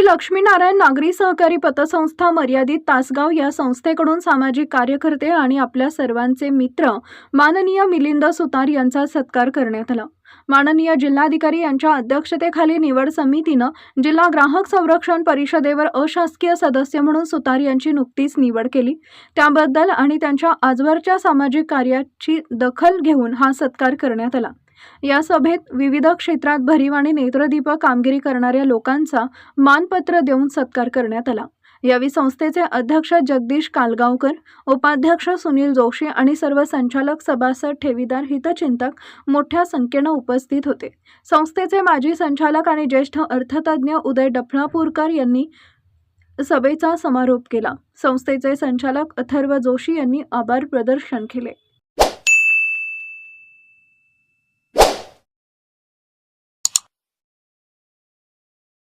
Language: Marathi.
लक्ष्मीनारायण नागरी सहकारी पतसंस्था मर्यादित तासगाव या संस्थेकडून सामाजिक कार्यकर्ते आणि आपल्या सर्वांचे मित्र माननीय मिलिंद सुतार यांचा सत्कार करण्यात आला। माननीय जिल्हाधिकारी यांच्या अध्यक्षतेखाली निवड समितीनं जिल्हा ग्राहक संरक्षण परिषदेवर अशासकीय सदस्य म्हणून सुतार यांची नुकतीच निवड केली। त्याबद्दल आणि त्यांच्या आजवरच्या सामाजिक कार्याची दखल घेऊन हा सत्कार करण्यात आला। या सभेत विविध क्षेत्रात भरीव आणि नेत्रदीपक कामगिरी करणाऱ्या लोकांचा मानपत्र देऊन सत्कार करण्यात आला। यावेळी संस्थेचे अध्यक्ष जगदीश कालगावकर, उपाध्यक्ष सुनील जोशी आणि सर्व संचालक, सभासद, ठेवीदार, हितचिंतक मोठ्या संख्येने उपस्थित होते। संस्थेचे माजी संचालक आणि ज्येष्ठ अर्थतज्ञ उदय डफळापूरकर यांनी सभेचा समारोप केला। संस्थेचे संचालक अथर्व जोशी यांनी आभार प्रदर्शन केले।